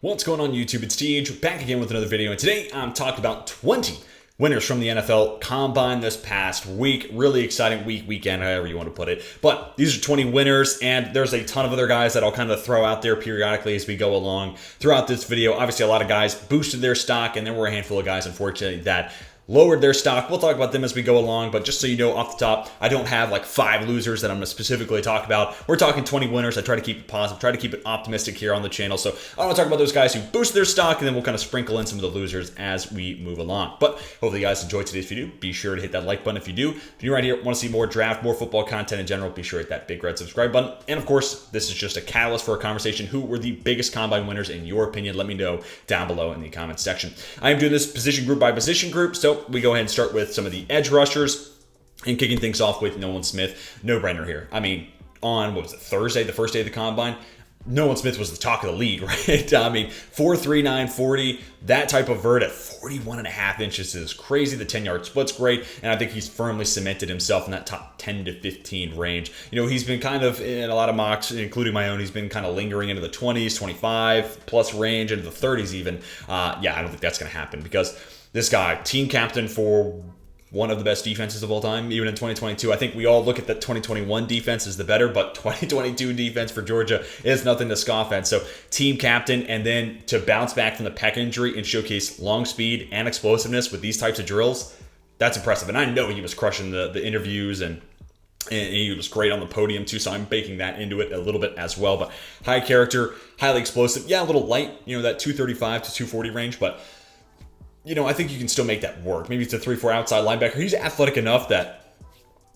What's going on YouTube? It's TH back again with another video, and today I'm talking about 20 winners from the NFL Combine this past week. Really exciting weekend, however you want to put it. But these are 20 winners, and there's a ton of other guys that I'll kind of throw out there periodically as we go along throughout this video. Obviously, a lot of guys boosted their stock, and there were a handful of guys, unfortunately, that lowered their stock. We'll talk about them as we go along, but just so you know off the top, I don't have like 5 losers that I'm going to specifically talk about. We're talking 20 winners. I try to keep it positive, try to keep it optimistic here on the channel. So I want to talk about those guys who boosted their stock, and then we'll kind of sprinkle in some of the losers as we move along. But hopefully you guys enjoyed today's video. Be sure to hit that like button if you do. If you're right here, want to see more draft, more football content in general, be sure to hit that big red subscribe button. And of course, this is just a catalyst for a conversation. Who were the biggest Combine winners in your opinion? Let me know down below in the comments section. I am doing this position group by position group, so we go ahead and start with some of the edge rushers and kicking things off with Owen Smith. No-brainer here. I mean, on, what was it, Thursday, the first day of the Combine, Owen Smith was the talk of the league, right? I mean, 4.39 40, that type of vert at 41.5 inches is crazy. The 10-yard split's great, and I think he's firmly cemented himself in that top 10 to 15 range. You know, he's been kind of in a lot of mocks, including my own, he's been kind of lingering into the 20s, 25 plus range, into the 30s even. Yeah, I don't think that's going to happen because this guy, team captain for one of the best defenses of all time, even in 2022. I think we all look at the 2021 defense as the better, but 2022 defense for Georgia is nothing to scoff at. So team captain, and then to bounce back from the pec injury and showcase long speed and explosiveness with these types of drills, that's impressive. And I know he was crushing the interviews, and he was great on the podium too, so I'm baking that into it a little bit as well. But high character, highly explosive. Yeah, a little light, you know, that 235 to 240 range, but you know, I think you can still make that work. Maybe it's a 3-4 outside linebacker. He's athletic enough that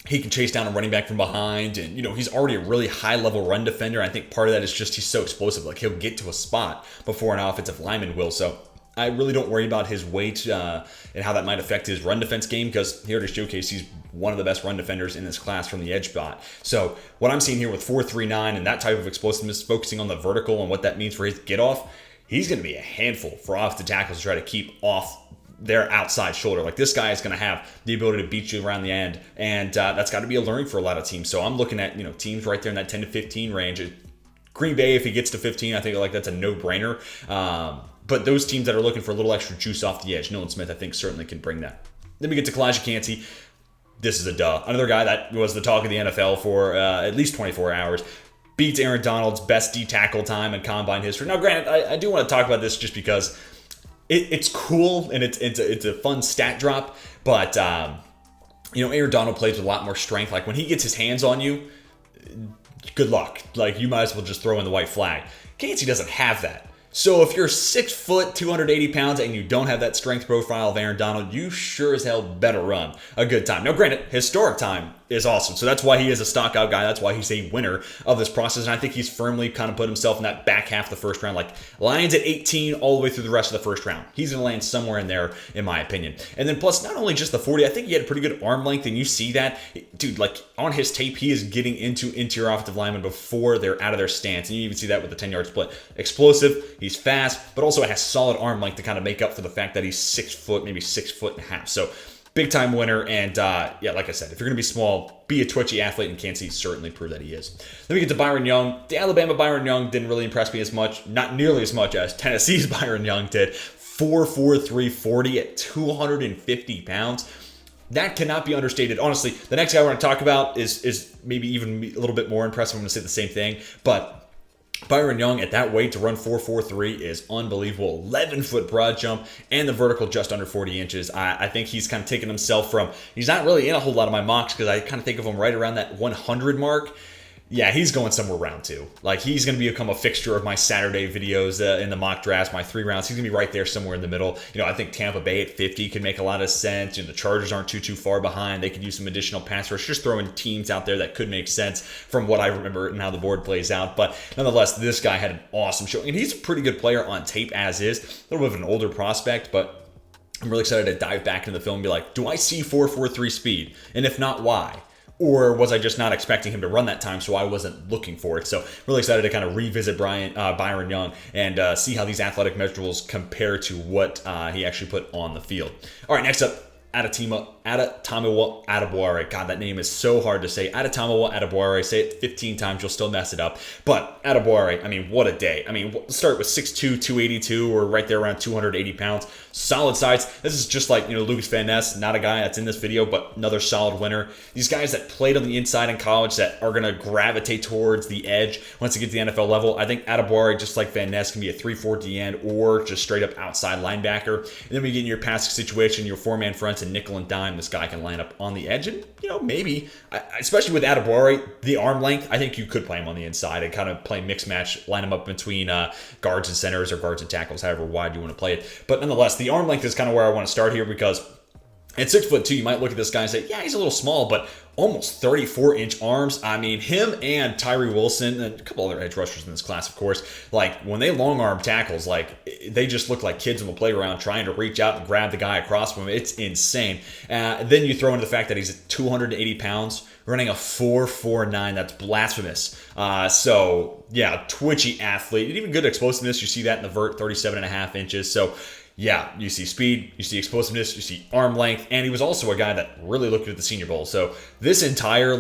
he can chase down a running back from behind. And, you know, he's already a really high-level run defender. I think part of that is just he's so explosive. Like, he'll get to a spot before an offensive lineman will. So I really don't worry about his weight and how that might affect his run defense game, because here to showcase he's one of the best run defenders in this class from the edge spot. So what I'm seeing here with 4.39 and that type of explosiveness, focusing on the vertical and what that means for his get-off, he's going to be a handful for offensive tackles to try to keep off their outside shoulder. Like, this guy is going to have the ability to beat you around the end, and that's got to be a learning for a lot of teams. So I'm looking at, you know, teams right there in that 10 to 15 range. Green Bay, if he gets to 15, I think like that's a no-brainer. But those teams that are looking for a little extra juice off the edge, Owen Smith, I think, certainly can bring that. Then we get to Kalijah. This is a duh. Another guy that was the talk of the NFL for at least 24 hours. Beats Aaron Donald's best D-tackle time in Combine history. Now, granted, I do want to talk about this just because it's cool and it's a fun stat drop. But, you know, Aaron Donald plays with a lot more strength. Like, when he gets his hands on you, good luck. Like, you might as well just throw in the white flag. Kancey doesn't have that. So if you're 6 foot, 280 pounds, and you don't have that strength profile of Aaron Donald, you sure as hell better run a good time. Now, granted, historic time is awesome. So that's why he is a stock out guy. That's why he's a winner of this process. And I think he's firmly kind of put himself in that back half of the first round. Like, Lions at 18 all the way through the rest of the first round. He's going to land somewhere in there, in my opinion. And then plus, not only just the 40, I think he had a pretty good arm length. And you see that, dude, like on his tape, he is getting into interior offensive linemen before they're out of their stance. And you even see that with the 10-yard split. Explosive, he's fast, but also has solid arm length to kind of make up for the fact that he's 6 foot, maybe 6.5 feet. So big time winner. And yeah, like I said, if you're going to be small, be a twitchy athlete, and Kansas certainly proved that he is. Then we get to Byron Young. The Alabama Byron Young didn't really impress me as much, not nearly as much as Tennessee's Byron Young did. 4.43 40 at 250 pounds. That cannot be understated. Honestly, the next guy we're going to talk about is maybe even a little bit more impressive. I'm going to say the same thing, but Byron Young at that weight to run 4.43 is unbelievable. 11-foot broad jump and the vertical just under 40 inches. I think he's kind of taken himself from, he's not really in a whole lot of my mocks because I kind of think of him right around that 100 mark. Yeah, he's going somewhere round 2. Like, he's going to become a fixture of my Saturday videos in the mock drafts, my 3 rounds. He's going to be right there somewhere in the middle. You know, I think Tampa Bay at 50 could make a lot of sense. You know, the Chargers aren't too far behind. They could use some additional pass rush. Just throwing teams out there that could make sense from what I remember and how the board plays out. But nonetheless, this guy had an awesome showing. And he's a pretty good player on tape as is. A little bit of an older prospect, but I'm really excited to dive back into the film and be like, do I see 4.43 speed? And if not, why? Or was I just not expecting him to run that time, so I wasn't looking for it? So really excited to kind of revisit Byron Young and see how these athletic measurables compare to what he actually put on the field. All right, next up, add a team up Adetomiwa Adebawore. God, that name is so hard to say. Adetomiwa Adebawore. Say it 15 times, you'll still mess it up. But Adebawore, I mean, what a day. I mean, start with 6'2", 282, or right there around 280 pounds. Solid size. This is just like, Lucas Van Ness, not a guy that's in this video, but another solid winner. These guys that played on the inside in college that are going to gravitate towards the edge once they get to the NFL level. I think Adebawore, just like Van Ness, can be a 3-4 D end or just straight up outside linebacker. And then we get in your passing situation, your four-man fronts and nickel and dime. This guy can line up on the edge, and maybe, especially with Adebawore, the arm length, I think you could play him on the inside and kind of play mix match, line him up between guards and centers or guards and tackles, however wide you want to play it. But nonetheless, the arm length is kind of where I want to start here, because at 6'2", you might look at this guy and say, yeah, he's a little small, but almost 34-inch arms. I mean, him and Tyree Wilson and a couple other edge rushers in this class, of course, like when they long arm tackles, like they just look like kids on the playground trying to reach out and grab the guy across from him. It's insane. Then you throw into the fact that he's at 280 pounds, running a 4.49. That's blasphemous. So yeah, twitchy athlete. And even good explosiveness. You see that in the vert, 37.5 inches. So yeah, you see speed, you see explosiveness, you see arm length, and he was also a guy that really looked good at the Senior Bowl. So this entire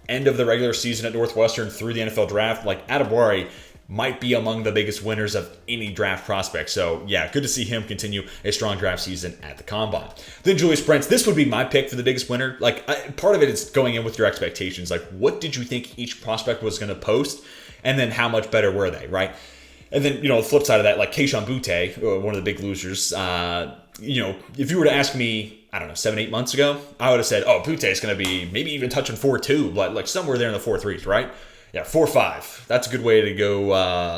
end of the regular season at Northwestern through the NFL draft, Adebawore might be among the biggest winners of any draft prospect. So yeah, good to see him continue a strong draft season at the Combine. Then Julius Brent, this would be my pick for the biggest winner. Part of it is going in with your expectations. What did you think each prospect was going to post, and then how much better were they, right? And then, the flip side of that, Tashaun Spears, one of the big losers, if you were to ask me, 7-8 months ago, I would have said, Spears is going to be maybe even touching 4.2, but somewhere there in the 4.3s, right? Yeah, 4.5. That's a good way to go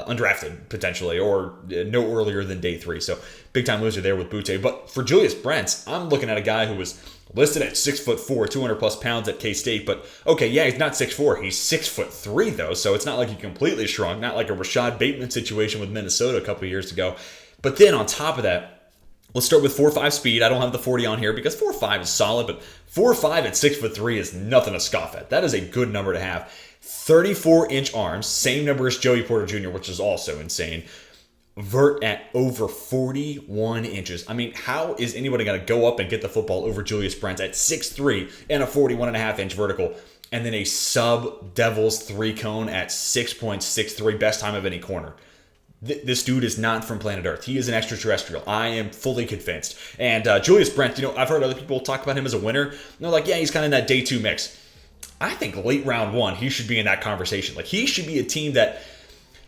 undrafted, potentially, or no earlier than day 3. So, big time loser there with Spears. But for Julius Brent, I'm looking at a guy who was listed at 6'4", 200+ pounds at K-State, but okay, yeah, he's not 6'4", he's 6'3" though, so it's not like he completely shrunk, not like a Rashad Bateman situation with Minnesota a couple years ago. But then on top of that, let's start with 4.5 speed. I don't have the 40 on here because 4.5 is solid, but 4.5 at 6'3" is nothing to scoff at. That is a good number to have. 34-inch arms, same number as Joey Porter Jr., which is also insane. Vert at over 41 inches. I mean, how is anybody going to go up and get the football over Julius Brent at 6'3" and a 41.5-inch vertical, and then a sub-Devils 3-cone at 6.63, best time of any corner? This dude is not from planet Earth. He is an extraterrestrial. I am fully convinced. And Julius Brent, I've heard other people talk about him as a winner. They're like, yeah, he's kind of in that day 2 mix. I think late round 1, he should be in that conversation. He should be a team that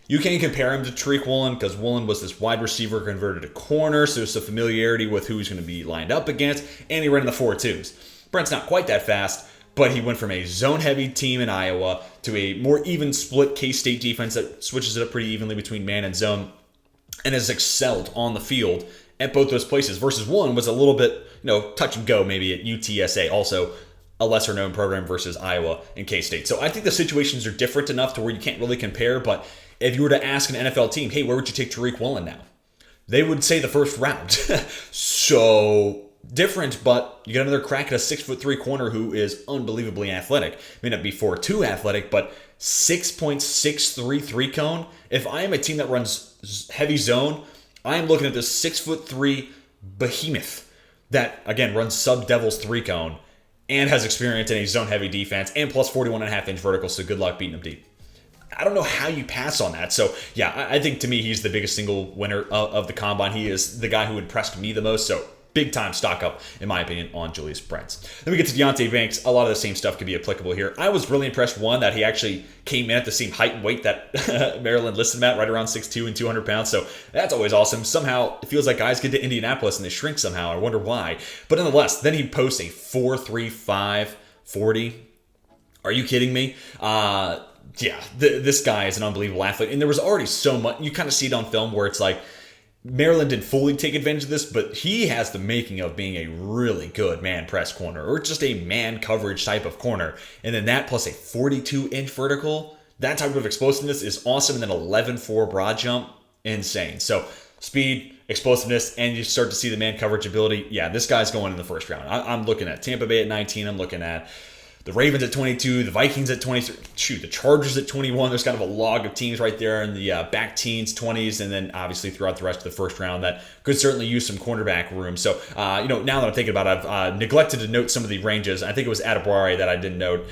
you can't compare him to Tariq Woolen, because Woolen was this wide receiver converted to corner, so there's a familiarity with who he's going to be lined up against, and he ran in the 4.2s. Brent's not quite that fast, but he went from a zone-heavy team in Iowa to a more even split K-State defense that switches it up pretty evenly between man and zone, and has excelled on the field at both those places, versus Woolen was a little bit, touch and go maybe at UTSA, also a lesser-known program versus Iowa and K-State. So I think the situations are different enough to where you can't really compare, but if you were to ask an NFL team, hey, where would you take Tariq Woolen now? They would say the first round. So different, but you got another crack at a 6'3" corner who is unbelievably athletic. May not be 4'2" athletic, but 6.63 3-cone. If I am a team that runs heavy zone, I am looking at this 6'3" behemoth that, again, runs sub-Devils 3-cone and has experience in a zone-heavy defense and plus 41.5-inch vertical, so good luck beating them deep. I don't know how you pass on that. So, yeah, I think to me he's the biggest single winner of the Combine. He is the guy who impressed me the most. So, big-time stock up, in my opinion, on Julius Brent. Then we get to Deonte Banks. A lot of the same stuff could be applicable here. I was really impressed, one, that he actually came in at the same height and weight that Maryland listed him at, right around 6'2" and 200 pounds. So that's always awesome. Somehow, it feels like guys get to Indianapolis and they shrink somehow. I wonder why. But nonetheless, then he posts a 4.35 40. Are you kidding me? Yeah, this guy is an unbelievable athlete. And there was already so much. You kind of see it on film where it's like, Maryland didn't fully take advantage of this, but he has the making of being a really good man press corner, or just a man coverage type of corner. And then that plus a 42-inch vertical, that type of explosiveness is awesome. And then 11.4 broad jump, insane. So speed, explosiveness, and you start to see the man coverage ability. Yeah, this guy's going in the first round. I'm looking at Tampa Bay at 19. I'm looking at the Ravens at 22, the Vikings at 23, the Chargers at 21. There's kind of a log of teams right there in the back teens, 20s, and then obviously throughout the rest of the first round that could certainly use some cornerback room. So, now that I'm thinking about it, I've neglected to note some of the ranges. I think it was Adebawore that I didn't note.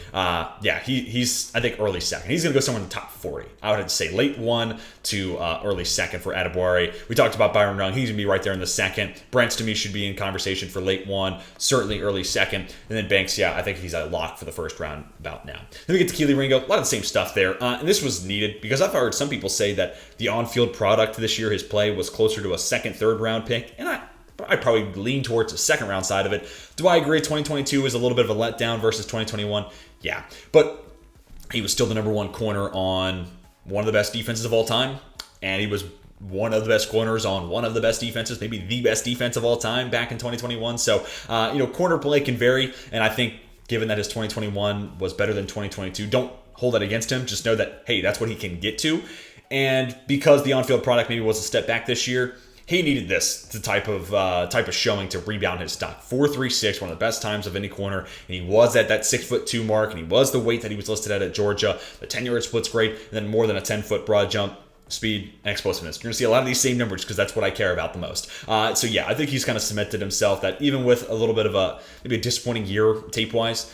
He's, I think, early second. He's going to go somewhere in the top 40. I would have to say late 1 to early second for Adebawore. We talked about Byron Young. He's going to be right there in the second. Brent, to me, should be in conversation for late 1, certainly early second. And then Banks, I think he's a lock for the first round about now. Then we get to Keeley Ringo. A lot of the same stuff there. And this was needed because I've heard some people say that the on-field product this year, his play, was closer to a second, third round pick. And I'd probably lean towards the second round side of it. Do I agree 2022 was a little bit of a letdown versus 2021? Yeah. But he was still the number 1 corner on one of the best defenses of all time. And he was one of the best corners on one of the best defenses, maybe the best defense of all time back in 2021. So, corner play can vary. And I think given that his 2021 was better than 2022, don't hold that against him. Just know that, hey, that's what he can get to. And because the on-field product maybe was a step back this year, he needed the type of showing to rebound his stock. 4.36, one of the best times of any corner, and he was at that 6'2" mark, and he was the weight that he was listed at Georgia. The 10-yard split's great, and then more than a 10-foot broad jump. Speed and explosiveness. You're going to see a lot of these same numbers because that's what I care about the most. I think he's kind of cemented himself that even with a little bit of maybe a disappointing year tape-wise,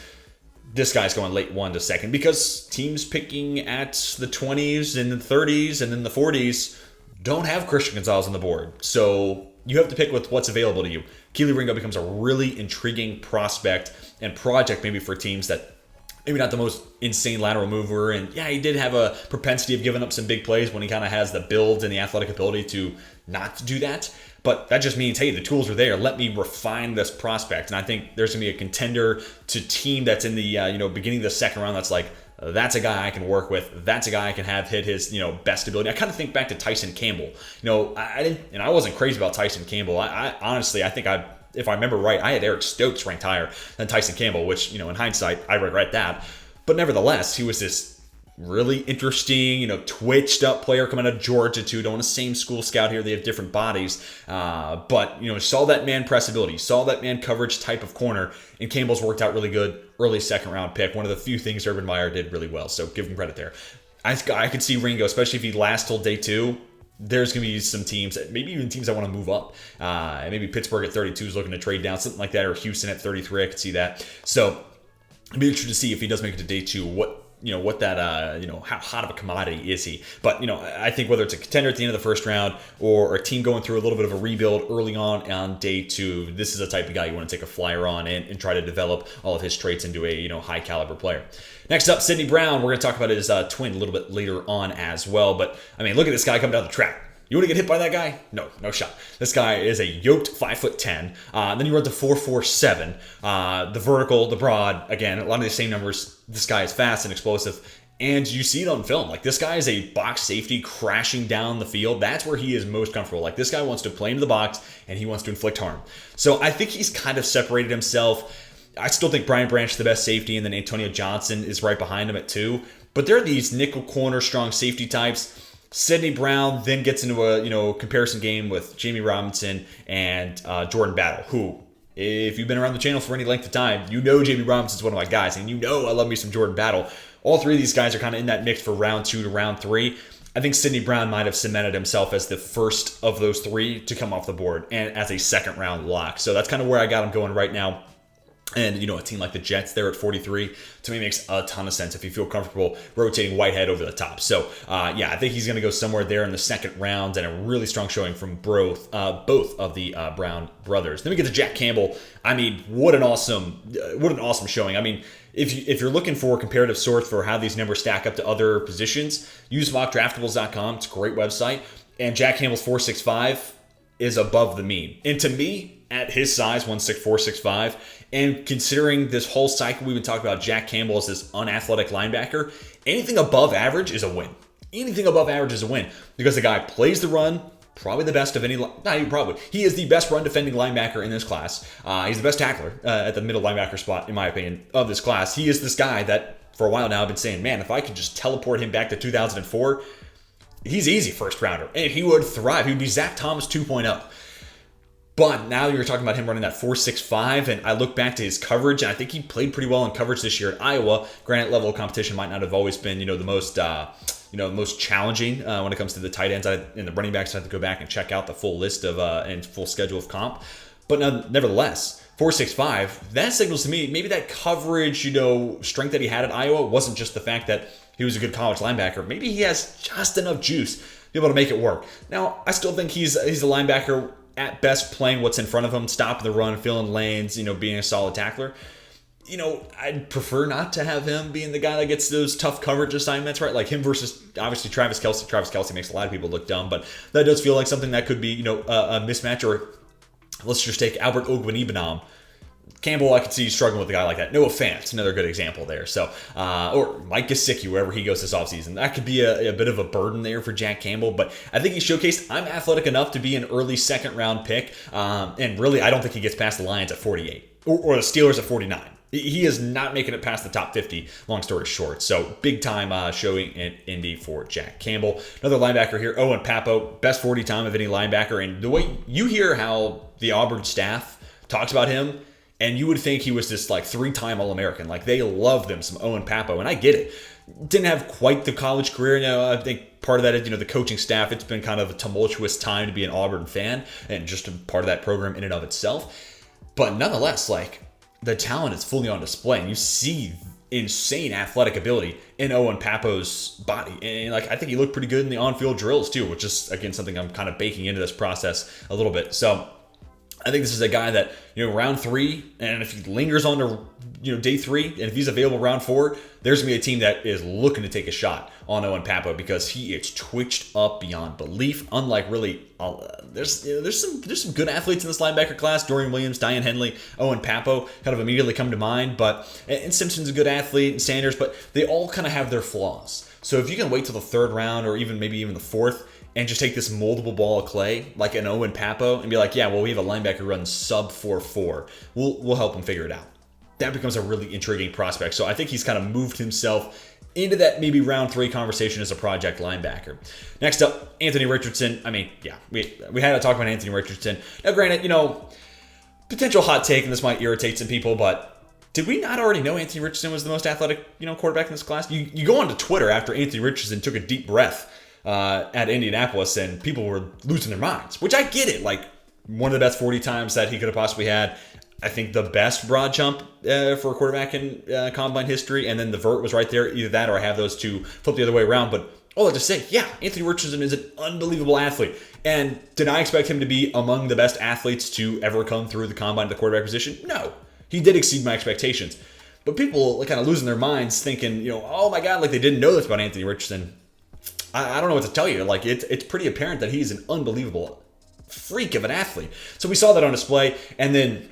this guy's going late 1 to second because teams picking at the 20s and the 30s and then the 40s don't have Christian Gonzalez on the board. So you have to pick with what's available to you. Keeley Ringo becomes a really intriguing prospect and project maybe for teams that maybe not the most insane lateral mover. And he did have a propensity of giving up some big plays when he kind of has the build and the athletic ability to not do that. But that just means, hey, the tools are there. Let me refine this prospect. And I think there's going to be a contender to team that's in the, beginning of the second round that's like, that's a guy I can work with. That's a guy I can have hit his, best ability. I kind of think back to Tyson Campbell. I wasn't crazy about Tyson Campbell. I honestly, if I remember right, I had Eric Stokes ranked higher than Tyson Campbell, which, in hindsight, I regret that. But nevertheless, he was this really interesting, twitched up player coming out of Georgia too. Don't want to same school scout here. They have different bodies. But saw that man press ability, saw that man coverage type of corner, and Campbell's worked out really good. Early second round pick. One of the few things Urban Meyer did really well. So give him credit there. I could see Ringo, especially if he lasts till day 2. There's going to be some teams, maybe even teams that want to move up. Maybe Pittsburgh at 32 is looking to trade down, something like that, or Houston at 33. I could see that. So it'd be interesting to see if he does make it to day 2, how hot of a commodity is he? But, I think whether it's a contender at the end of the first round or a team going through a little bit of a rebuild early on day 2, this is the type of guy you want to take a flyer on and try to develop all of his traits into a, high caliber player. Next up, Sidney Brown. We're going to talk about his twin a little bit later on as well. But, look at this guy coming down the track. You want to get hit by that guy? No shot. This guy is a yoked 5'10". Then you run to 4.47. The vertical, the broad, again, a lot of the same numbers. This guy is fast and explosive. And you see it on film. Like, this guy is a box safety crashing down the field. That's where he is most comfortable. Like, this guy wants to play into the box, and he wants to inflict harm. So I think he's kind of separated himself. I still think Brian Branch is the best safety, and then Antonio Johnson is right behind him at 2. But there are these nickel corner strong safety types. Sidney Brown then gets into a comparison game with Jamie Robinson and Jordan Battle, who, if you've been around the channel for any length of time, Jamie Robinson's one of my guys, and I love me some Jordan Battle. All 3 of these guys are kind of in that mix for round 2 to round 3. I think Sidney Brown might have cemented himself as the first of those 3 to come off the board and as a second round lock. So that's kind of where I got him going right now. And, a team like the Jets there at 43, to me makes a ton of sense if you feel comfortable rotating Whitehead over the top. So, I think he's going to go somewhere there in the second round, and a really strong showing from both of the Brown brothers. Then we get to Jack Campbell. What an awesome showing. If you're looking for comparative source for how these numbers stack up to other positions, use mockdraftables.com. It's a great website. And Jack Campbell's 4.65 is above the mean. And to me, at his size, 1.64, 6'5", and considering this whole cycle we've been talking about Jack Campbell as this unathletic linebacker, anything above average is a win. Anything above average is a win because the guy plays the run, probably the best of any. He is the best run defending linebacker in this class. He's the best tackler at the middle linebacker spot, in my opinion, of this class. He is this guy that for a while now I've been saying, man, if I could just teleport him back to 2004, he's easy first rounder, and he would thrive. He would be Zach Thomas 2.0. But now you're talking about him running that 4.65, and I look back to his coverage, and I think he played pretty well in coverage this year at Iowa. Granted, level of competition might not have always been, the most challenging when it comes to the tight ends and the running backs. I have to go back and check out the full list of and full schedule of comp. But nevertheless, 4.65, that signals to me maybe that coverage, strength that he had at Iowa wasn't just the fact that he was a good college linebacker. Maybe he has just enough juice to be able to make it work. Now, I still think he's a linebacker at best playing what's in front of him, stopping the run, filling lanes, being a solid tackler. I'd prefer not to have him being the guy that gets those tough coverage assignments, right? Like him versus, obviously, Travis Kelce. Travis Kelce makes a lot of people look dumb, but that does feel like something that could be, a mismatch. Or let's just take Albert Ogbonnibanam. Campbell, I could see struggling with a guy like that. Noah Fant, another good example there. So, or Mike Gesicki, wherever he goes this offseason. That could be a bit of a burden there for Jack Campbell, but I think he showcased I'm athletic enough to be an early second-round pick, and really, I don't think he gets past the Lions at 48, or the Steelers at 49. He is not making it past the top 50, long story short. So, big time showing in Indy for Jack Campbell. Another linebacker here, Owen Papo, best 40 time of any linebacker, and the way you hear how the Auburn staff talks about him, and you would think he was this like 3-time All-American. Like they love them some Owen Papo, and I get it. Didn't have quite the college career. I think part of that is, the coaching staff. It's been kind of a tumultuous time to be an Auburn fan, and just a part of that program in and of itself. But nonetheless, like the talent is fully on display, and you see insane athletic ability in Owen Papo's body. And like I think he looked pretty good in the on-field drills too, which is again something I'm kind of baking into this process a little bit. So I think this is a guy that, round 3, and if he lingers on to, day 3, and if he's available round 4, there's going to be a team that is looking to take a shot on Owen Papo because he is twitched up beyond belief. Unlike really, there's some good athletes in this linebacker class. Dorian Williams, Diane Henley, Owen Papo kind of immediately come to mind, and Simpson's a good athlete, and Sanders, but they all kind of have their flaws. So if you can wait till the 3rd round or maybe even the 4th, and just take this moldable ball of clay, like an Owen Papo, and be like, yeah, well, we have a linebacker who runs sub 4.4. We'll help him figure it out. That becomes a really intriguing prospect. So I think he's kind of moved himself into that maybe round 3 conversation as a project linebacker. Next up, Anthony Richardson. I mean, yeah, we had to talk about Anthony Richardson. Now, granted, potential hot take, and this might irritate some people, but did we not already know Anthony Richardson was the most athletic, quarterback in this class? You go onto Twitter after Anthony Richardson took a deep breath at Indianapolis, and people were losing their minds, which I get it. Like one of the best 40 times that he could have possibly had. I think the best broad jump for a quarterback in combine history, and then the vert was right there. Either that or I have those two flipped the other way around. But all that to say, yeah, Anthony Richardson is an unbelievable athlete. And did I expect him to be among the best athletes to ever come through the combine at the quarterback position? No. He did exceed my expectations. But people kind of losing their minds thinking, oh my God, like they didn't know this about Anthony Richardson. I don't know what to tell you. Like it's pretty apparent that he's an unbelievable freak of an athlete. So we saw that on display, and then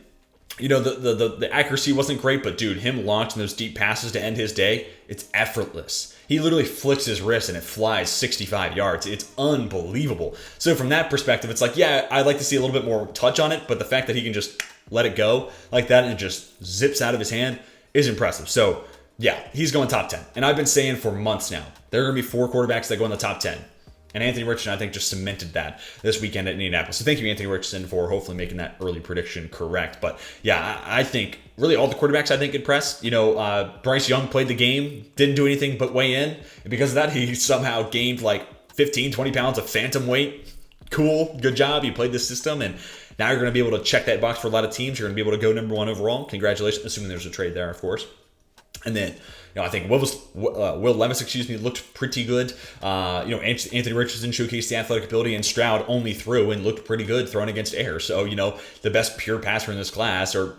the accuracy wasn't great, but dude, him launching those deep passes to end his day, it's effortless. He literally flicks his wrist and it flies 65 yards. It's unbelievable. So from that perspective, it's like, yeah, I'd like to see a little bit more touch on it, but the fact that he can just let it go like that and it just zips out of his hand is impressive. So yeah, he's going top 10. And I've been saying for months now, there are going to be 4 quarterbacks that go in the top 10. And Anthony Richardson, I think, just cemented that this weekend at Indianapolis. So thank you, Anthony Richardson, for hopefully making that early prediction correct. But yeah, I think really all the quarterbacks I think impressed. Bryce Young played the game, didn't do anything but weigh in. And because of that, he somehow gained like 15, 20 pounds of phantom weight. Cool, good job. You played this system, and now you're going to be able to check that box for a lot of teams. You're going to be able to go number 1 overall. Congratulations, assuming there's a trade there, of course. And then, I think Will Levis, looked pretty good. Anthony Richardson showcased the athletic ability, and Stroud only threw and looked pretty good throwing against air. So, the best pure passer in this class, or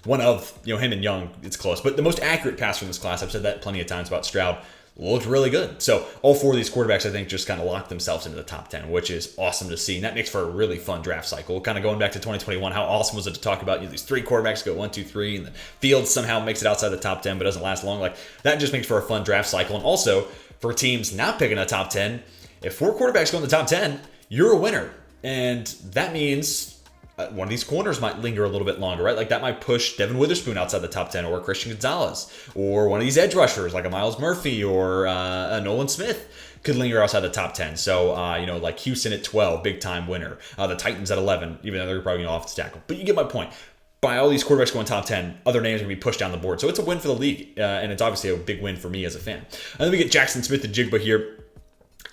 one of, him and Young, it's close. But the most accurate passer in this class, I've said that plenty of times about Stroud, looked really good. So all 4 of these quarterbacks, I think, just kind of locked themselves into the top 10, which is awesome to see. And that makes for a really fun draft cycle. Kind of going back to 2021, how awesome was it to talk about these 3 quarterbacks go 1, 2, 3, and the field somehow makes it outside the top 10, but doesn't last long. Like that just makes for a fun draft cycle. And also for teams not picking a top 10, if 4 quarterbacks go in the top 10, you're a winner. And that means one of these corners might linger a little bit longer, right? Like that might push Devin Witherspoon outside the top 10, or Christian Gonzalez, or one of these edge rushers like a Miles Murphy or a Nolan Smith could linger outside the top 10. So, like Houston at 12, big time winner. The Titans at 11, even though they're probably going to offensive tackle. But you get my point. By all these quarterbacks going top 10, other names are going to be pushed down the board. So it's a win for the league, and it's obviously a big win for me as a fan. And then we get Jackson Smith and Jigba here.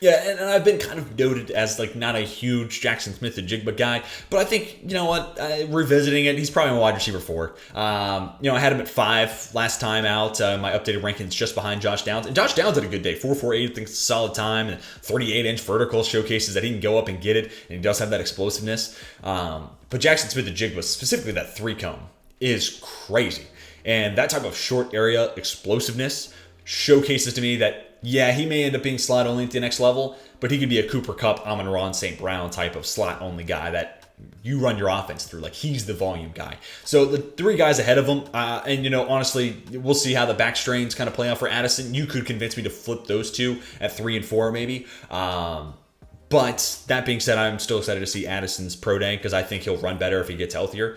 Yeah, and I've been kind of noted as like not a huge Jackson Smith and Jigba guy, but I think, you know what, revisiting it, he's probably a wide receiver 4. I had him at 5 last time out. My updated rankings just behind Josh Downs, and Josh Downs had a good day. 4.48, I think it's a solid time, and 38-inch vertical showcases that he can go up and get it, and he does have that explosiveness. But Jackson Smith and Jigba, specifically that 3-cone, is crazy, and that type of short area explosiveness showcases to me that, yeah, he may end up being slot only at the next level, but he could be a Cooper Kupp, Amon-Ra St. Brown type of slot only guy that you run your offense through. Like, he's the volume guy. So the 3 guys ahead of him, and honestly, we'll see how the back strains kind of play out for Addison. You could convince me to flip those 2 at 3 and 4 maybe. But that being said, I'm still excited to see Addison's pro day because I think he'll run better if he gets healthier.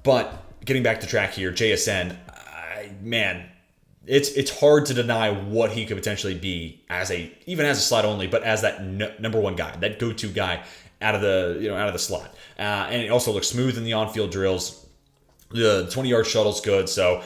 But getting back to track here, JSN, man, it's hard to deny what he could potentially be even as a slot only, but as that number 1 guy, that go-to guy out of the slot. And it also looks smooth in the on-field drills. The 20-yard shuttle's good. So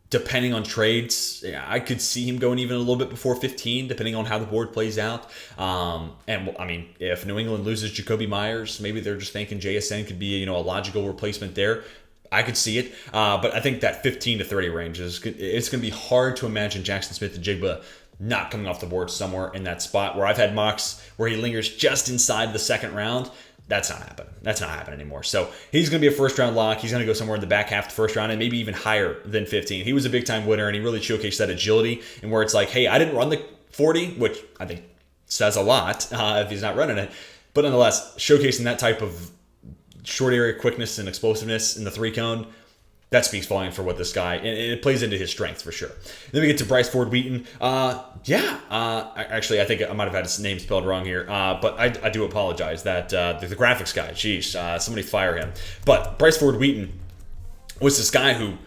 depending on trades, I could see him going even a little bit before 15, depending on how the board plays out. And I mean, if New England loses Jacoby Myers, maybe they're just thinking JSN could be a logical replacement there. I could see it, but I think that 15 to 30 range it's going to be hard to imagine Jackson Smith and Jigba not coming off the board somewhere in that spot where I've had mocks where he lingers just inside the second round. That's not happening. That's not happening anymore. So he's going to be a first-round lock. He's going to go somewhere in the back half of the first round and maybe even higher than 15. He was a big-time winner, and he really showcased that agility and where it's like, hey, I didn't run the 40, which I think says a lot if he's not running it. But nonetheless, showcasing that type of short area quickness and explosiveness in the 3-cone, that speaks volume for what this guy, and it plays into his strengths for sure. Then we get to Bryce Ford Wheaton. Actually, I think I might have had his name spelled wrong here, but I do apologize that the graphics guy, somebody fire him. But Bryce Ford Wheaton was this guy who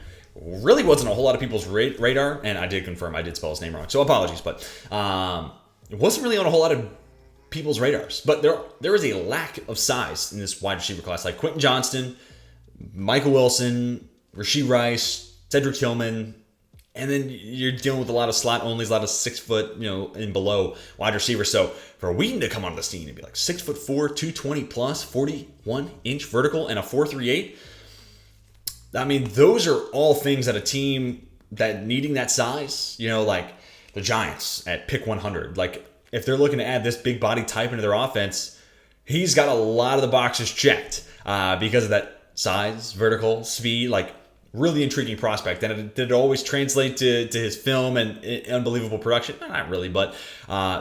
really wasn't a whole lot of people's radar, and I did confirm I did spell his name wrong, so apologies, but it wasn't really on a whole lot of people's radars. But there is a lack of size in this wide receiver class, like Quentin Johnston, Michael Wilson, Rashee Rice, Cedric Tillman, and then you're dealing with a lot of slot onlys, a lot of 6 foot, and below wide receivers. So for Wheaton to come onto the scene and be like 6'4", 220 plus, 41-inch vertical, and a 4.38, I mean, those are all things that a team that needing that size, like the Giants at pick 100, like if they're looking to add this big body type into their offense, he's got a lot of the boxes checked because of that size, vertical, speed, like really intriguing prospect. And did it always translate to his film and unbelievable production? Not really, but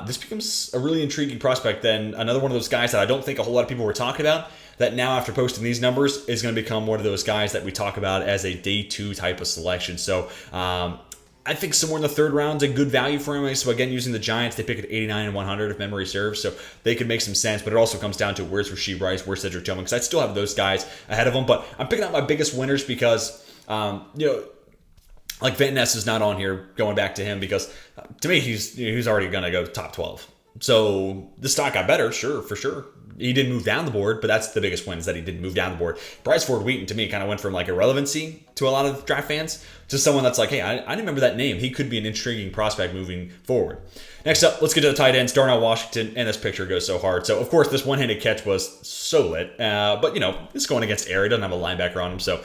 this becomes a really intriguing prospect. Then another one of those guys that I don't think a whole lot of people were talking about, that now after posting these numbers is going to become one of those guys that we talk about as a day 2 type of selection. So I think somewhere in the 3rd round is a good value for him. So again, using the Giants, they pick at 89 and 100 if memory serves. So they could make some sense, but it also comes down to where's Rashee Rice, where's Cedric Tillman, because I still have those guys ahead of them. But I'm picking out my biggest winners because, like Van Ness is not on here, going back to him, because to me, he's already going to go top 12. So the stock got better, sure, for sure. He didn't move down the board, but that's the biggest win, is that he didn't move down the board. Bryce Ford Wheaton, to me, kind of went from like irrelevancy to a lot of draft fans to someone that's like, hey, I remember that name. He could be an intriguing prospect moving forward. Next up, let's get to the tight ends. Darnell Washington, and this picture goes so hard. So, of course, this one-handed catch was so lit. But, it's going against air. He doesn't have a linebacker on him. So,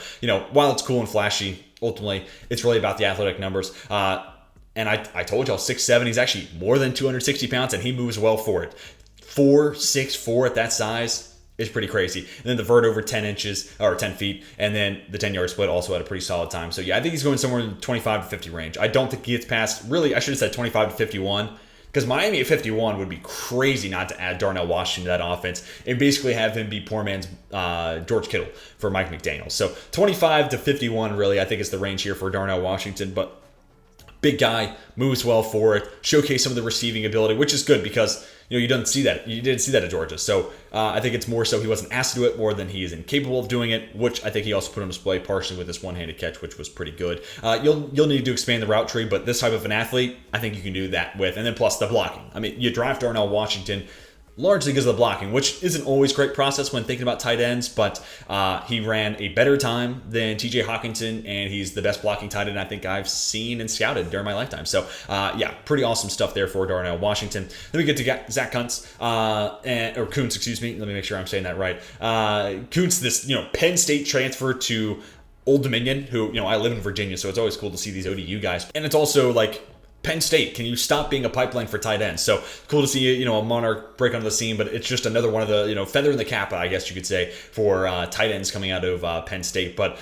while it's cool and flashy, ultimately, it's really about the athletic numbers. And I told y'all, 6'7", he's actually more than 260 pounds, and he moves well for it. 4.64 at that size is pretty crazy. And then the vert over 10 inches or 10 feet, and then the 10-yard split also had a pretty solid time. So yeah, I think he's going somewhere in the 25 to 50 range. I don't think he gets past, really, I should have said 25 to 51, because Miami at 51 would be crazy not to add Darnell Washington to that offense and basically have him be poor man's George Kittle for Mike McDaniel. So 25 to 51 really, I think, is the range here for Darnell Washington, but big guy, moves well for it, showcase some of the receiving ability, which is good because you don't see that. You didn't see that at Georgia. So I think it's more so he wasn't asked to do it more than he is incapable of doing it, which I think he also put on display partially with this one-handed catch, which was pretty good. You'll need to expand the route tree, but this type of an athlete, I think you can do that with. And then plus the blocking. I mean, you draft Darnell Washington largely because of the blocking, which isn't always a great process when thinking about tight ends, but he ran a better time than TJ Hockenson, and he's the best blocking tight end I think I've seen and scouted during my lifetime. So, yeah, pretty awesome stuff there for Darnell Washington. Then we get to Zach Kuntz, or Coons, excuse me. Let me make sure I'm saying that right. Coons, this Penn State transfer to Old Dominion, who, I live in Virginia, so it's always cool to see these ODU guys. And it's also like, Penn State, can you stop being a pipeline for tight ends? So cool to see, a Monarch break onto the scene, but it's just another one of the, feather in the cap, I guess you could say, for tight ends coming out of Penn State. But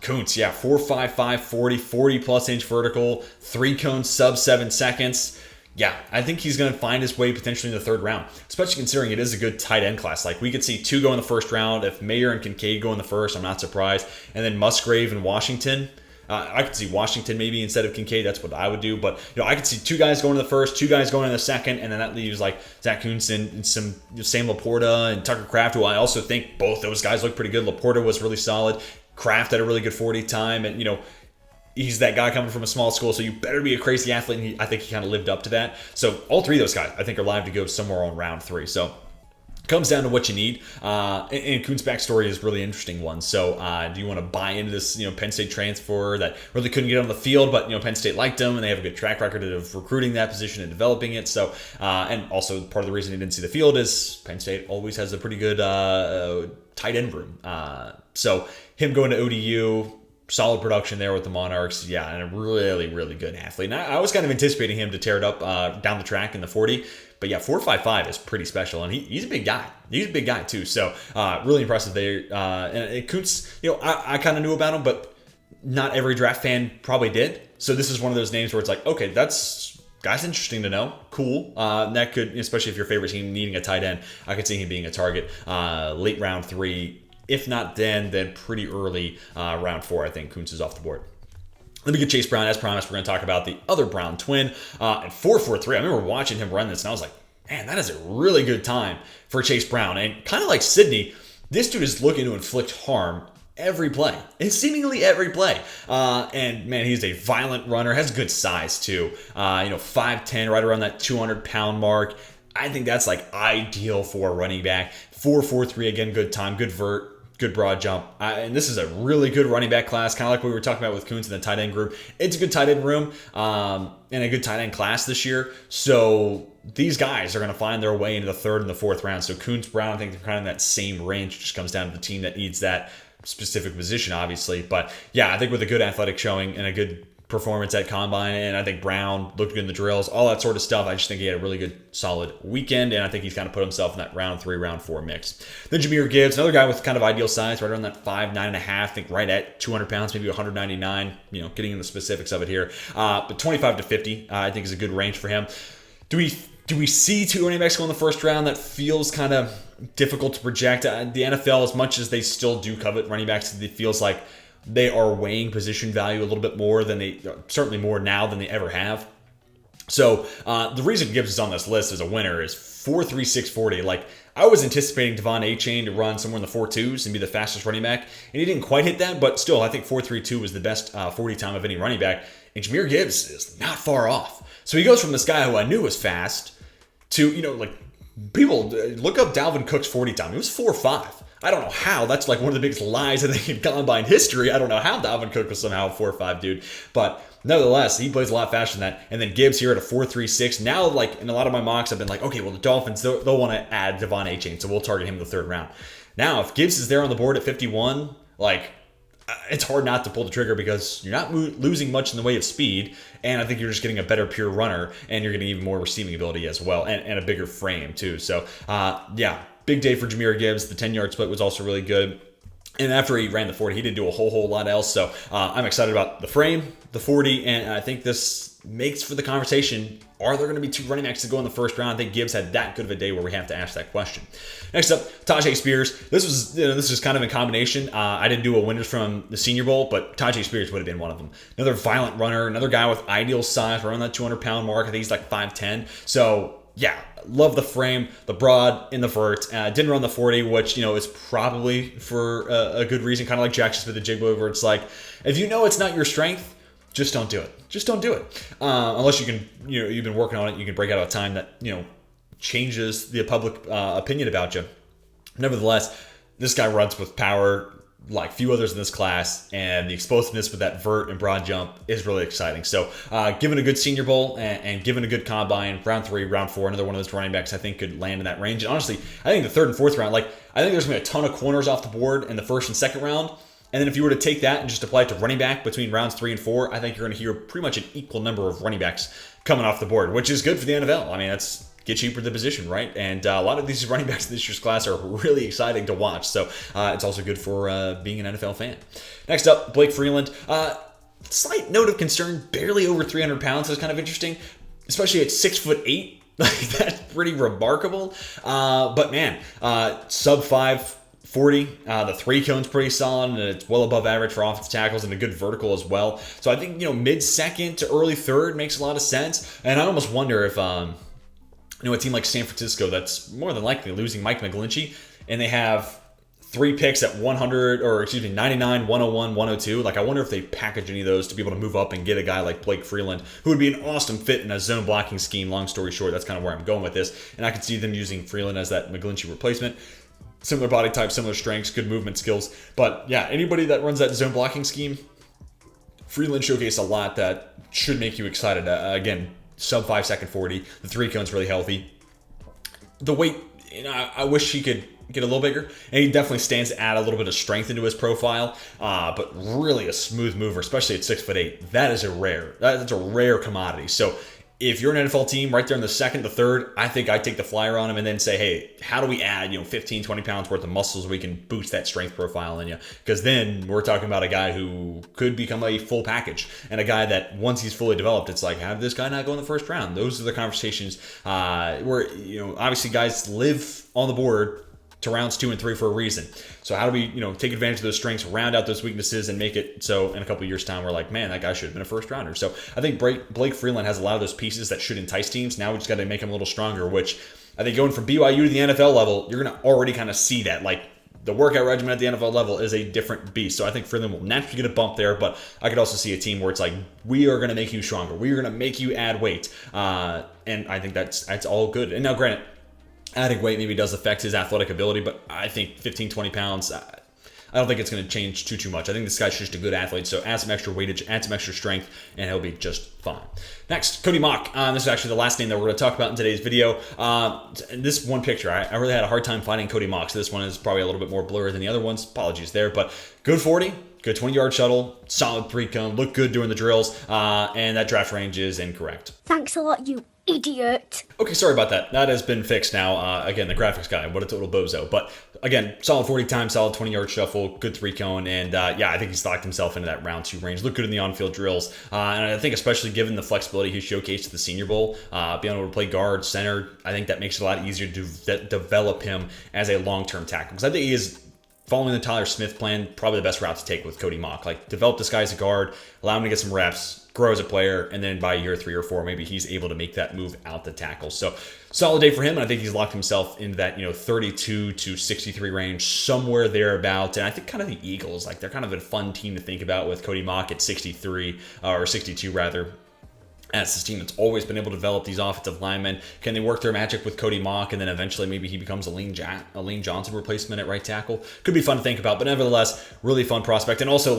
Coons, 4.55, 40 plus inch vertical, 3 cones, sub 7 seconds. Yeah, I think he's going to find his way potentially in the third round, especially considering it is a good tight end class. Like, we could see 2 go in the first round. If Mayer and Kincaid go in the first, I'm not surprised. And then Musgrave and Washington. I could see Washington maybe instead of Kincaid. That's what I would do. But I could see 2 guys going in the first, 2 guys going in the second, and then that leaves like Zach Kuntz and some Sam Laporta and Tucker Kraft, who I also think both those guys look pretty good. Laporta was really solid. Kraft had a really good 40 time, and he's that guy coming from a small school, so you better be a crazy athlete. And I think he kind of lived up to that. So all 3 of those guys, I think, are live to go somewhere on round 3. So comes down to what you need. And Coons' backstory is a really interesting one. So do you want to buy into this Penn State transfer that really couldn't get on the field, but Penn State liked him, and they have a good track record of recruiting that position and developing it. So and also part of the reason he didn't see the field is Penn State always has a pretty good tight end room. So him going to ODU, solid production there with the Monarchs, and a really, really good athlete. And I was kind of anticipating him to tear it up down the track in the 40. But 4.55 is pretty special, and he's a big guy. He's a big guy too, so really impressive there. And Kuntz, I kind of knew about him, but not every draft fan probably did. So this is one of those names where it's like, okay, that's interesting to know. Cool. That could, especially if your favorite team needing a tight end, I could see him being a target late round 3. If not then pretty early round 4. I think Kuntz is off the board. Let me get Chase Brown. As promised, we're going to talk about the other Brown twin at 4.43. I remember watching him run this, and I was like, man, that is a really good time for Chase Brown. And kind of like Sydney, this dude is looking to inflict harm every play. And seemingly every play. And, man, he's a violent runner. Has good size, too. 5'10", right around that 200-pound mark. I think that's, ideal for a running back. 4.43, again, good time, good vert. Good broad jump. And this is a really good running back class, kind of like what we were talking about with Coons in the tight end group. It's a good tight end room and a good tight end class this year. So these guys are going to find their way into the 3rd and the 4th round. So Coons, Brown, I think they're kind of in that same range. It just comes down to the team that needs that specific position, obviously. But, I think with a good athletic showing and a good performance at Combine, and I think Brown looked good in the drills, all that sort of stuff. I just think he had a really good, solid weekend, and I think he's kind of put himself in that round 3, round 4 mix. Then Shamir Gibbs, another guy with kind of ideal size, right around that 5'9.5", I think right at 200 pounds, maybe 199, getting into the specifics of it here. But 25 to 50, I think is a good range for him. Do we see 2 running backs go in the first round? That feels kind of difficult to project. The NFL, as much as they still do covet running backs, it feels like they are weighing position value a little bit more than certainly more now than they ever have. So the reason Gibbs is on this list as a winner is 4.36 40. I was anticipating Devon Achane to run somewhere in the 4.2s and be the fastest running back, and he didn't quite hit that, but still, I think 4.32 was the best 40 time of any running back, and Shamir Gibbs is not far off. So he goes from this guy who I knew was fast to, people look up Dalvin Cook's 40 time. It was 4.5. I don't know how. That's one of the biggest lies I think in Combine history. I don't know how Dalvin Cook was somehow a 4.5 dude. But nevertheless, he plays a lot faster than that. And then Gibbs here at a 4.36. Now, in a lot of my mocks, I've been like, okay, well, the Dolphins, they'll want to add Devon Achane, so we'll target him in the 3rd round. Now, if Gibbs is there on the board at 51, it's hard not to pull the trigger because you're not losing much in the way of speed, and I think you're just getting a better pure runner, and you're getting even more receiving ability as well, and a bigger frame, too. So, big day for Shamir Gibbs. The 10-yard split was also really good. And after he ran the 40, he didn't do a whole lot else. So I'm excited about the frame, the 40, and I think this makes for the conversation. Are there going to be 2 running backs to go in the first round? I think Gibbs had that good of a day where we have to ask that question. Next up, Tashaun Spears. This is kind of in combination. I didn't do a winners from the Senior Bowl, but Tashaun Spears would have been one of them. Another violent runner, another guy with ideal size, around that 200-pound mark. I think he's 5'10". So yeah, love the frame, the broad in the vert. Didn't run the 40, which, is probably for a good reason, kind of like Jackson Smith The Jig move, where it's like, if you know it's not your strength, just don't do it. Just don't do it. Unless you can, you've been working on it, you can break out a time that, changes the public opinion about you. Nevertheless, this guy runs with power like few others in this class, and the explosiveness with that vert and broad jump is really exciting. So given a good Senior Bowl and given a good combine, round 3, round 4, another one of those running backs I think could land in that range. And honestly, I think the 3rd and 4th round, I think there's going to be a ton of corners off the board in the 1st and 2nd round. And then if you were to take that and just apply it to running back between rounds 3 and 4, I think you're going to hear pretty much an equal number of running backs coming off the board, which is good for the NFL. I mean, that's get cheaper the position, right? And a lot of these running backs in this year's class are really exciting to watch. So it's also good for being an NFL fan. Next up, Blake Freeland. Slight note of concern, barely over 300 pounds. That's kind of interesting, especially at 6'8". That's pretty remarkable. But man, sub 540. The 3 cone's pretty solid, and it's well above average for offensive tackles and a good vertical as well. So I think, mid-2nd to early 3rd makes a lot of sense. And I almost wonder if a team like San Francisco that's more than likely losing Mike McGlinchey, and they have 3 picks at 99, 101, 102. I wonder if they package any of those to be able to move up and get a guy like Blake Freeland, who would be an awesome fit in a zone blocking scheme. Long story short, that's kind of where I'm going with this. And I could see them using Freeland as that McGlinchey replacement. Similar body type, similar strengths, good movement skills. But yeah, anybody that runs that zone blocking scheme, Freeland showcased a lot that should make you excited. Again, sub 5 second 40. The 3 cone's really healthy. The weight, I wish he could get a little bigger, and he definitely stands to add a little bit of strength into his profile. But really a smooth mover, especially at 6'8". That's a rare commodity. So if you're an NFL team right there in the 2nd to 3rd, I think I'd take the flyer on him and then say, hey, how do we add 15, 20 pounds worth of muscles so we can boost that strength profile in you? Because then we're talking about a guy who could become a full package, and a guy that once he's fully developed, it's like, how did this guy not go in the 1st round? Those are the conversations where obviously guys live on the board to rounds 2 and 3 for a reason. So how do we, take advantage of those strengths, round out those weaknesses, and make it so in a couple of years' time we're like, man, that guy should have been a 1st rounder. So I think Blake Freeland has a lot of those pieces that should entice teams. Now we just got to make him a little stronger, which I think going from BYU to the NFL level, you're going to already kind of see that. The workout regimen at the NFL level is a different beast. So I think Freeland will naturally get a bump there, but I could also see a team where it's like, we are going to make you stronger. We are going to make you add weight. And I think that's all good. And now, granted, adding weight maybe does affect his athletic ability, but I think 15, 20 pounds, I don't think it's going to change too much. I think this guy's just a good athlete, so add some extra weightage, add some extra strength, and he'll be just fine. Next, Cody Mock. This is actually the last name that we're going to talk about in today's video. This one picture, I really had a hard time finding Cody Mock, so this one is probably a little bit more blurry than the other ones. Apologies there, but good 40, good 20-yard shuttle, solid 3 cone, looked good doing the drills, and that draft range is incorrect. Thanks a lot, you idiot. Okay, sorry about that. That has been fixed now. Again, the graphics guy, what a total bozo. But again, solid 40 time, solid 20-yard shuffle, good 3 cone, and I think he's locked himself into that round 2 range. Looked good in the on-field drills, and I think especially given the flexibility he showcased at the Senior Bowl, being able to play guard, center, I think that makes it a lot easier to develop him as a long-term tackle. Because I think he is, following the Tyler Smith plan, probably the best route to take with Cody Mock. Develop this guy as a guard, allow him to get some reps, grow as a player, and then by year 3 or 4, maybe he's able to make that move out the tackle. So solid day for him, and I think he's locked himself into that 32 to 63 range, somewhere thereabout. And I think kind of the Eagles, they're kind of a fun team to think about with Cody Mock at 63 or 62 rather. As this team that's always been able to develop these offensive linemen. Can they work their magic with Cody Mock, and then eventually maybe he becomes a Lane Johnson replacement at right tackle? Could be fun to think about, but nevertheless, really fun prospect. And also,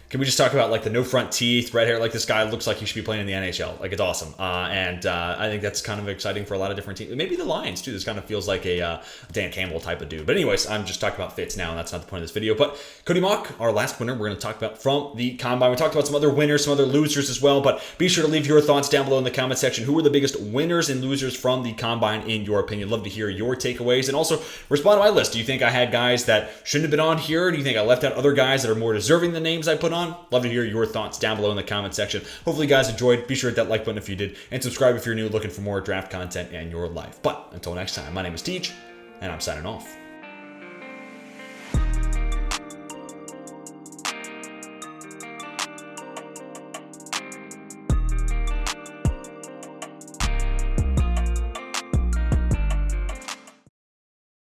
can we just talk about the no front teeth, red hair? This guy looks like he should be playing in the NHL. It's awesome. And I think that's kind of exciting for a lot of different teams. Maybe the Lions too. This kind of feels like a Dan Campbell type of dude. But anyways, I'm just talking about fits now, and that's not the point of this video. But Cody Mock, our last winner, we're going to talk about from the Combine. We talked about some other winners, some other losers as well. But be sure to leave your thoughts down below in the comment section. Who were the biggest winners and losers from the Combine in your opinion? Love to hear your takeaways. And also, respond to my list. Do you think I had guys that shouldn't have been on here? Do you think I left out other guys that are more deserving than the names I put on? Love to hear your thoughts down below in the comment section. Hopefully you guys enjoyed. Be sure to hit that like button if you did, and subscribe if you're new looking for more draft content in your life. But until next time, my name is Teach, and I'm signing off.